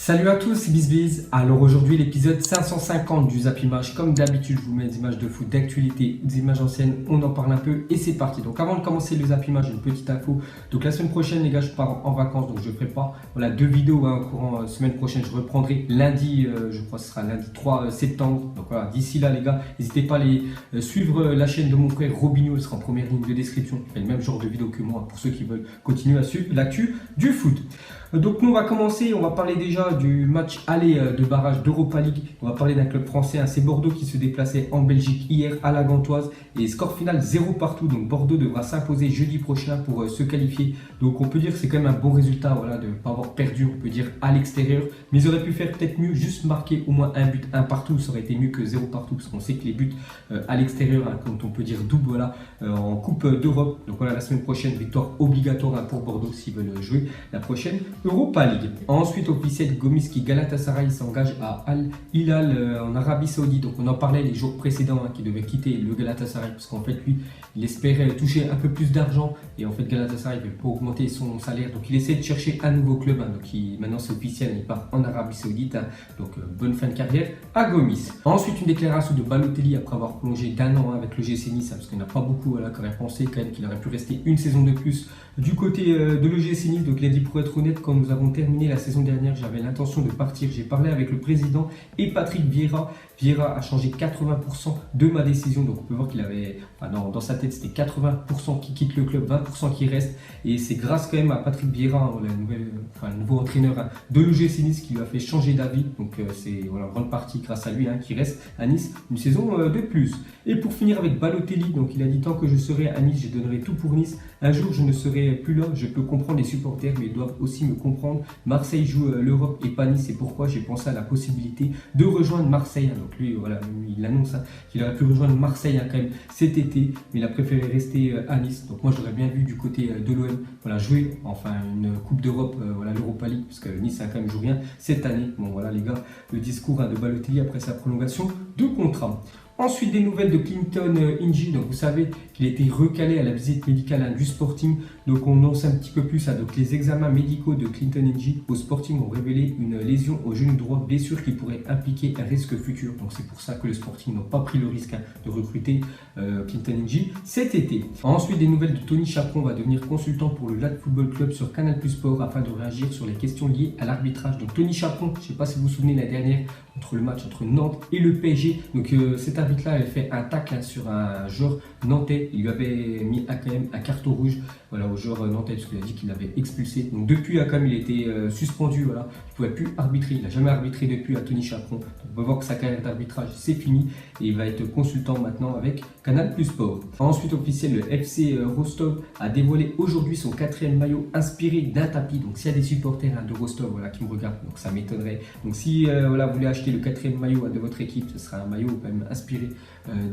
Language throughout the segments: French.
Salut à tous, c'est BizBiz. Alors aujourd'hui l'épisode 550 du Zap Image. Comme d'habitude, je vous mets des images de foot, d'actualité, des images anciennes, on en parle un peu et c'est parti. Donc avant de commencer le Zap Image, une petite info. Donc la semaine prochaine les gars, je pars en vacances, donc je ne ferai pas deux vidéos au courant semaine prochaine. Je reprendrai lundi, je crois que ce sera lundi 3 septembre. Donc voilà, d'ici là les gars, n'hésitez pas à aller suivre la chaîne de mon frère Robinho, il sera en première ligne de description. Il fait le même genre de vidéo que moi pour ceux qui veulent continuer à suivre l'actu du foot. Donc nous on va commencer, on va parler déjà du match aller de barrage d'Europa League. On va parler d'un club français, c'est Bordeaux qui se déplaçait en Belgique hier à la Gantoise. Et score final 0 partout, donc Bordeaux devra s'imposer jeudi prochain pour se qualifier. Donc on peut dire que c'est quand même un bon résultat de ne pas avoir perdu, on peut dire à l'extérieur. Mais ils auraient pu faire peut-être mieux, juste marquer au moins un but, un partout, ça aurait été mieux que 0 partout. Parce qu'on sait que les buts à l'extérieur, quand on peut dire double en Coupe d'Europe. Donc voilà, la semaine prochaine, victoire obligatoire pour Bordeaux s'ils veulent jouer la prochaine Europa League. Ensuite, officiel Gomis qui Galatasaray s'engage à Al Hilal en Arabie Saoudite. Donc on en parlait les jours précédents qui devait quitter le Galatasaray parce qu'en fait lui il espérait toucher un peu plus d'argent et en fait Galatasaray ne veut pas augmenter son salaire. Donc il essaie de chercher un nouveau club. Donc maintenant c'est officiel, il part en Arabie Saoudite. Donc bonne fin de carrière à Gomis. Ensuite une déclaration de Balotelli après avoir prolongé d'1 an avec le GC Nice parce qu'il n'y en a pas beaucoup qui auraient pensé quand même qu'il aurait pu rester une saison de plus du côté de l'OGC Nice. Donc il a dit pour être honnête, quand nous avons terminé la saison dernière, j'avais l'intention de partir. J'ai parlé avec le président et Patrick Vieira. Vieira a changé 80% de ma décision. Donc on peut voir qu'il avait, dans sa tête, c'était 80% qui quitte le club, 20% qui reste. Et c'est grâce quand même à Patrick Vieira, le nouveau entraîneur de l'OGC Nice, qui lui a fait changer d'avis. Donc c'est en grande partie grâce à lui qui reste à Nice une saison de plus. Et pour finir avec Balotelli, donc il a dit tant que je serai à Nice, je donnerai tout pour Nice. Un jour je ne serai plus là, je peux comprendre les supporters, mais ils doivent aussi me comprendre. Marseille joue l'Europe et pas Nice, c'est pourquoi j'ai pensé à la possibilité de rejoindre Marseille. Donc lui, il annonce qu'il aurait pu rejoindre Marseille quand même cet été, mais il a préféré rester à Nice. Donc moi j'aurais bien vu du côté de l'OM jouer une Coupe d'Europe, l'Europa League, parce que Nice quand même joue rien cette année. Bon voilà les gars, le discours de Balotelli après sa prolongation de contrat. Ensuite, des nouvelles de Clinton N'Jie. Donc, vous savez qu'il a été recalé à la visite médicale du Sporting. Donc, on en sait un petit peu plus. Donc, les examens médicaux de Clinton N'Jie au Sporting ont révélé une lésion au genou droit, blessure qui pourrait impliquer un risque futur. Donc, c'est pour ça que le Sporting n'a pas pris le risque de recruter Clinton N'Jie cet été. Ensuite, des nouvelles de Tony Chaperon va devenir consultant pour le LAD Football Club sur Canal+ Sport afin de réagir sur les questions liées à l'arbitrage. Donc, Tony Chaperon, je ne sais pas si vous vous souvenez la dernière entre le match entre Nantes et le PSG. Donc, cet arbitre-là avait fait un tacle sur un joueur nantais. Il lui avait mis quand même un carton rouge au joueur nantais parce qu'il a dit qu'il l'avait expulsé. Donc depuis quand même il a été suspendu. Il ne pouvait plus arbitrer. Il n'a jamais arbitré depuis à Tony Chaperon. Donc, on peut voir que sa carrière d'arbitrage c'est fini et il va être consultant maintenant avec Canal+ Sport. Ensuite officiel, le FC Rostov a dévoilé aujourd'hui son 4e maillot inspiré d'un tapis. Donc s'il y a des supporters de Rostov qui me regardent, donc ça m'étonnerait. Donc si vous voulez acheter le 4e maillot de votre équipe, ce sera un maillot quand même inspiré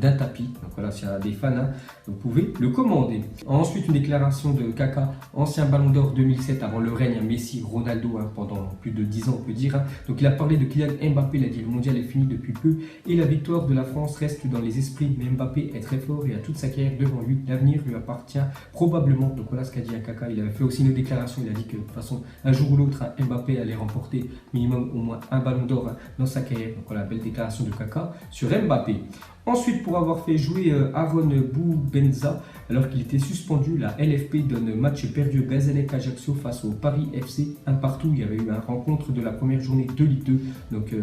d'un tapis. Donc voilà, s'il y a des fans, vous pouvez le commander. Ensuite, une déclaration de Kaka, ancien ballon d'or 2007 avant le règne Messi, Ronaldo pendant plus de 10 ans on peut dire. Donc il a parlé de Kylian Mbappé, il a dit le mondial est fini depuis peu et la victoire de la France reste dans les esprits. Mais Mbappé est très fort et a toute sa carrière devant lui. L'avenir lui appartient probablement. Donc voilà ce qu'a dit Kaka. Il avait fait aussi une déclaration, il a dit que de toute façon un jour ou l'autre Mbappé allait remporter minimum au moins un ballon d'or dans sa carrière. Donc voilà, belle déclaration de Kaka sur Mbappé. Ensuite, pour avoir fait jouer Aaron Boubenza alors qu'il était suspendu, la LFP donne match perdu au Gazélec Ajaccio face au Paris FC, un partout. Il y avait eu une rencontre de la première journée de Ligue 2. Donc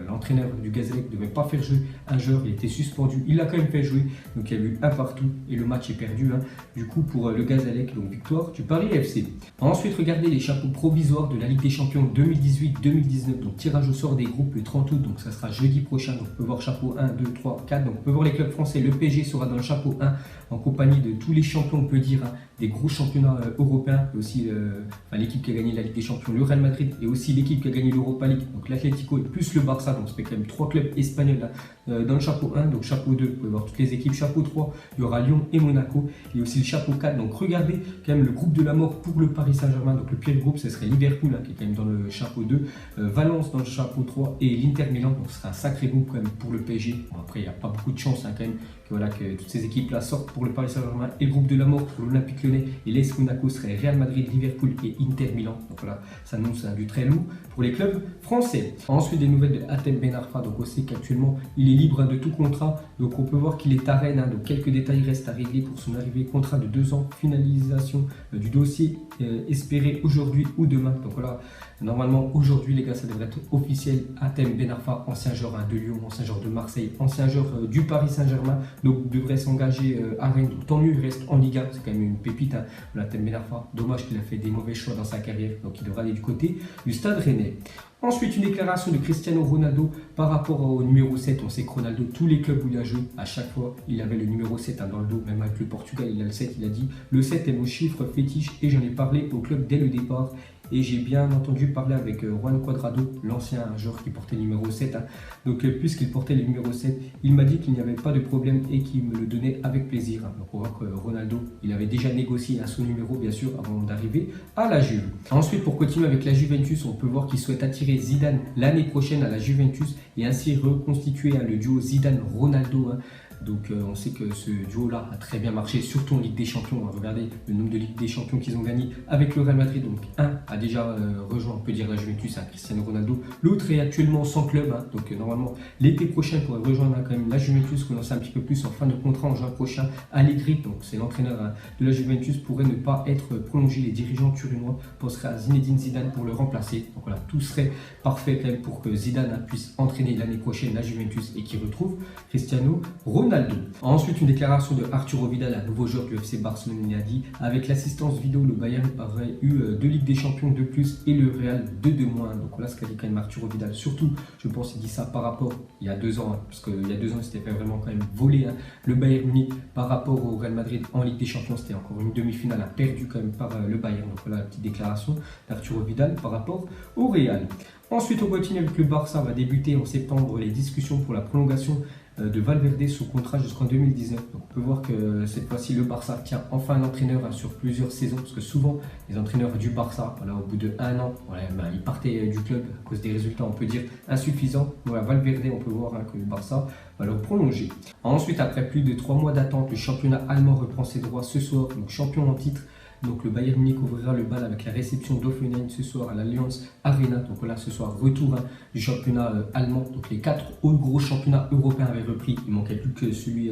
l'entraîneur du Gazélec ne devait pas faire jouer un joueur, il était suspendu. Il l'a quand même fait jouer. Donc il y a eu un partout et le match est perdu. Du coup pour le Gazélec, donc victoire du Paris FC. Ensuite, regardez les chapeaux provisoires de la Ligue des Champions 2018-2019. Donc tirage au sort des groupes le 30 août. Donc ça sera jeudi prochain. Donc on peut voir chapeau 1, 2, 3, 4. Donc on peut voir les clubs français. Le PSG sera dans le chapeau 1 en compagnie de tous les champions, on peut dire, des gros championnats européens. Et aussi l'équipe qui a gagné la Ligue des Champions, le Real Madrid, et aussi l'équipe qui a gagné l'Europa League, donc l'Atlético et plus le Barça. Donc ça fait quand même 3 clubs espagnols dans le chapeau 1. Donc chapeau 2, vous pouvez voir toutes les équipes. Chapeau 3, il y aura Lyon et Monaco. Et aussi le chapeau 4. Donc regardez quand même le groupe de la mort pour le Paris Saint-Germain. Donc le pire groupe, ce serait Liverpool qui est quand même dans le chapeau 2. Valence dans le chapeau 3 et l'Inter Milan. Donc ce sera un sacré groupe quand même pour le PSG. Bon, après, n'y a pas beaucoup de chance quand même que toutes ces équipes-là sortent pour le Paris Saint-Germain et le groupe de la mort pour l'Olympique Lyonnais. Et l'AS Monaco serait Real Madrid, Liverpool et Inter Milan. Donc voilà, ça annonce du très lourd pour les clubs français. Ensuite, des nouvelles de Hatem Ben Arfa. Donc on sait qu'actuellement, il est libre de tout contrat. Donc on peut voir qu'il est à Rennes. Donc quelques détails restent à régler pour son arrivée. Contrat de 2 ans, finalisation du dossier espéré aujourd'hui ou demain. Donc voilà, normalement aujourd'hui les gars, ça devrait être officiel. Hatem Ben Arfa, ancien joueur de Lyon, ancien joueur de Marseille, ancien joueur du Paris Saint-Germain. Donc devrait s'engager à Rennes. Donc tant mieux, il reste en Liga. C'est quand même une pépite. Hatem Ben Arfa. Dommage qu'il a fait des mauvais choix dans sa carrière. Donc il devra aller du côté du Stade Rennais. Ensuite, une déclaration de Cristiano Ronaldo par rapport au numéro 7. On sait que Ronaldo, tous les clubs où il a joué, à chaque fois, il avait le numéro 7 dans le dos. Même avec le Portugal, il a le 7. Il a dit « Le 7 est mon chiffre fétiche et j'en ai parlé au club dès le départ. » Et j'ai bien entendu parler avec Juan Cuadrado, l'ancien joueur qui portait le numéro 7. Donc puisqu'il portait le numéro 7, il m'a dit qu'il n'y avait pas de problème et qu'il me le donnait avec plaisir. Donc on voit que Ronaldo, il avait déjà négocié son numéro bien sûr avant d'arriver à la Juve. Ensuite, pour continuer avec la Juventus, on peut voir qu'il souhaite attirer Zidane l'année prochaine à la Juventus et ainsi reconstituer le duo Zidane-Ronaldo. Donc on sait que ce duo-là a très bien marché, surtout en Ligue des Champions. Regardez le nombre de Ligue des Champions qu'ils ont gagné avec le Real Madrid. Donc un a déjà rejoint, on peut dire, la Juventus, Cristiano Ronaldo. L'autre est actuellement sans club. Donc normalement, l'été prochain, pourrait rejoindre quand même la Juventus, commencer un petit peu plus en fin de contrat en juin prochain. Allegri, donc c'est l'entraîneur de la Juventus, pourrait ne pas être prolongé. Les dirigeants turinois penseraient à Zinedine Zidane pour le remplacer. Donc voilà, tout serait parfait quand même pour que Zidane puisse entraîner l'année prochaine la Juventus et qu'il retrouve Cristiano Ronaldo. Ensuite, une déclaration de Arturo Vidal, un nouveau joueur du FC Barcelone. Il a dit « Avec l'assistance vidéo, le Bayern aurait eu 2 Ligues des Champions de plus et le Real 2 de moins. » Donc voilà ce qu'a dit quand même Arturo Vidal. Surtout, je pense qu'il dit ça par rapport il y a 2 ans, parce qu'il y a 2 ans, il s'était fait vraiment quand même voler le Bayern Munich par rapport au Real Madrid en Ligue des Champions. C'était encore une demi-finale perdue quand même par le Bayern. Donc voilà la petite déclaration d'Arturo Vidal par rapport au Real. Ensuite, on continue avec le Barça. Va débuter en septembre les discussions pour la prolongation de Valverde sous contrat jusqu'en 2019. Donc on peut voir que cette fois-ci le Barça tient enfin un entraîneur sur plusieurs saisons, parce que souvent les entraîneurs du Barça, voilà, au bout de 1 an, voilà, ils partaient du club à cause des résultats, on peut dire, insuffisants. Voilà, Valverde, on peut voir que le Barça va le prolonger. Ensuite, après plus de 3 mois d'attente, le championnat allemand reprend ses droits ce soir, donc champion en titre. Donc le Bayern Munich ouvrira le bal avec la réception d'Hoffenheim ce soir à l'Allianz Arena. Donc voilà, ce soir, retour du championnat allemand. Donc les 4 autres gros championnats européens avaient repris. Il manquait plus que celui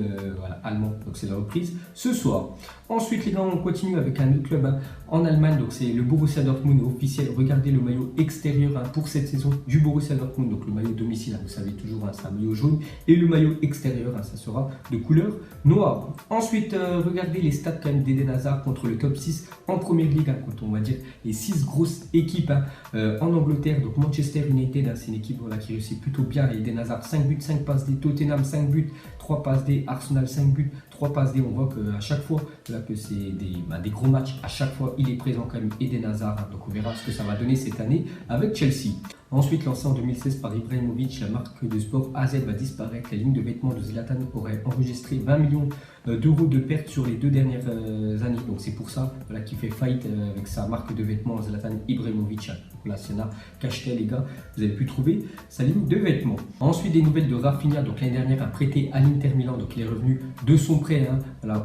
allemand. Donc c'est la reprise ce soir. Ensuite, les gars, on continue avec un autre club en Allemagne. Donc c'est le Borussia Dortmund officiel. Regardez le maillot extérieur pour cette saison du Borussia Dortmund. Donc le maillot domicile, vous savez toujours, c'est un maillot jaune. Et le maillot extérieur, ça sera de couleur noire. Ensuite, regardez les stats quand même d'Eden Hazard contre le top 6 en première ligue, quand on va dire les 6 grosses équipes en Angleterre. Donc Manchester United, c'est une équipe qui réussit plutôt bien. Eden Hazard 5 buts, 5 passes D, Tottenham 5 buts, 3 passes D, Arsenal 5 buts, 3 passes D. On voit qu'à chaque fois que c'est des gros matchs, à chaque fois il est présent quand même Eden Hazard. Donc on verra ce que ça va donner cette année avec Chelsea. Ensuite, lancé en 2016 par Ibrahimovic, la marque de sport AZ va disparaître. La ligne de vêtements de Zlatan aurait enregistré 20 millions d'euros de pertes sur les 2 dernières années. Donc c'est pour ça qu'il fait faillite avec sa marque de vêtements Zlatan Ibrahimovic. Donc là, s'il y en a cacheté les gars, vous avez pu trouver sa ligne de vêtements. Ensuite, des nouvelles de Rafinha. Donc l'année dernière, a prêté à l'Inter Milan. Donc il est revenu de son prêt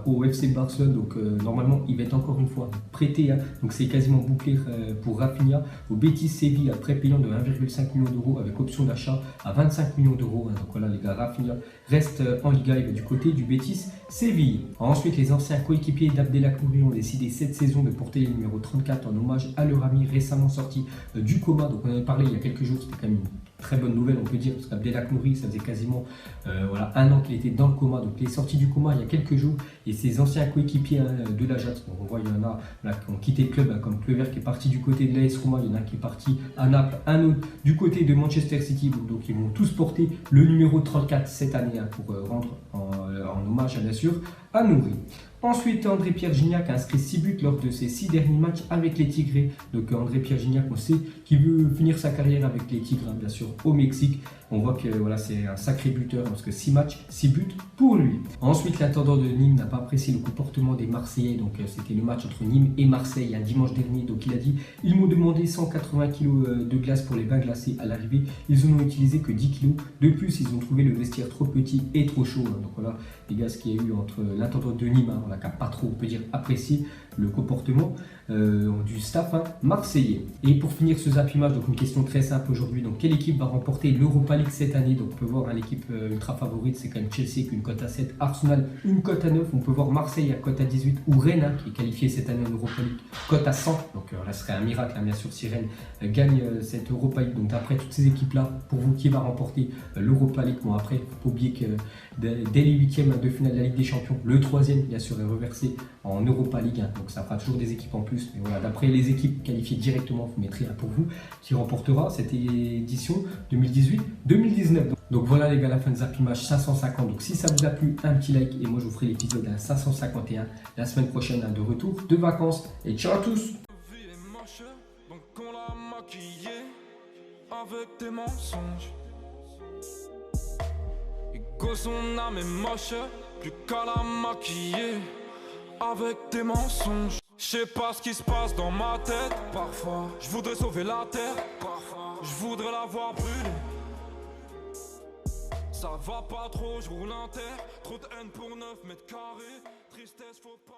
au FC Barcelone. Donc normalement, il va être encore une fois prêté. Donc c'est quasiment bouclé pour Rafinha au Betis Séville, prêt payant de 1,5 million d'euros avec option d'achat à 25 millions d'euros. Donc voilà les gars, Rafinha reste en Liga et du côté du Betis Séville. Ensuite, les anciens coéquipiers d'Abdelhak-Nouri ont décidé cette saison de porter le numéro 34 en hommage à leur ami récemment sorti du coma. Donc on en avait parlé il y a quelques jours, c'était quand même une très bonne nouvelle on peut dire, parce qu'Abdelhak-Nouri, ça faisait quasiment 1 an qu'il était dans le coma. Donc il est sorti du coma il y a quelques jours et ses anciens coéquipiers de l'Ajax, on voit il y en a qui ont quitté le club, comme Kluivert qui est parti du côté de l'AS Roma, il y en a qui est parti à Naples, un autre du côté de Manchester City. Donc ils vont tous porter le numéro 34 cette année pour rendre en hommage bien sûr à Nouri. Ensuite, André-Pierre Gignac a inscrit 6 buts lors de ses 6 derniers matchs avec les Tigrés. Donc André-Pierre Gignac, on sait qu'il veut finir sa carrière avec les Tigres, bien sûr. blessure au Mexique. On voit que voilà, c'est un sacré buteur parce que 6 matchs, 6 buts pour lui. Ensuite, l'intendant de Nîmes n'a pas apprécié le comportement des Marseillais. Donc c'était le match entre Nîmes et Marseille un dimanche dernier. Donc il a dit, ils m'ont demandé 180 kg de glace pour les bains glacés à l'arrivée. Ils n'en ont utilisé que 10 kg. De plus, ils ont trouvé le vestiaire trop petit et trop chaud. Donc voilà, les gars, ce qu'il y a eu entre l'intendant de Nîmes, on n'a qu'à pas trop, on peut dire, apprécier le comportement du staff marseillais. Et pour finir ce Zap Image, donc une question très simple aujourd'hui. Donc quelle équipe va remporter l'Europa League cette année? Donc on peut voir l'équipe ultra favorite, c'est quand même Chelsea avec une cote à 7, Arsenal une cote à 9, on peut voir Marseille à cote à 18 ou Rennes qui est qualifié cette année en Europa League, cote à 100. Donc là ce serait un miracle bien sûr si Rennes gagne cette Europa League. Donc d'après toutes ces équipes là, pour vous qui va remporter l'Europa League? Bon après, il ne faut pas oublier que dès les huitièmes de finale de la Ligue des Champions, le troisième bien sûr est reversé en Europa League, donc ça fera toujours des équipes en plus. Mais voilà, d'après les équipes qualifiées directement, vous mettrez pour vous qui remportera cette édition 2018-2019. Donc voilà les gars, la fin de Zap Image 550. Donc si ça vous a plu, un petit like et moi je vous ferai l'épisode à 551 la semaine prochaine de retour de vacances. Et ciao à tous. Donc on l'a maquillé avec des mensonges. Et que son âme est moche, plus qu'à la maquiller avec des mensonges. Je sais pas ce qui se passe dans ma tête. Parfois, je voudrais sauver la terre. Parfois, je voudrais la voir brûler. Ça va pas trop, je roule un terre. Trop de haine pour 9 mètres carrés. Tristesse, faut pas.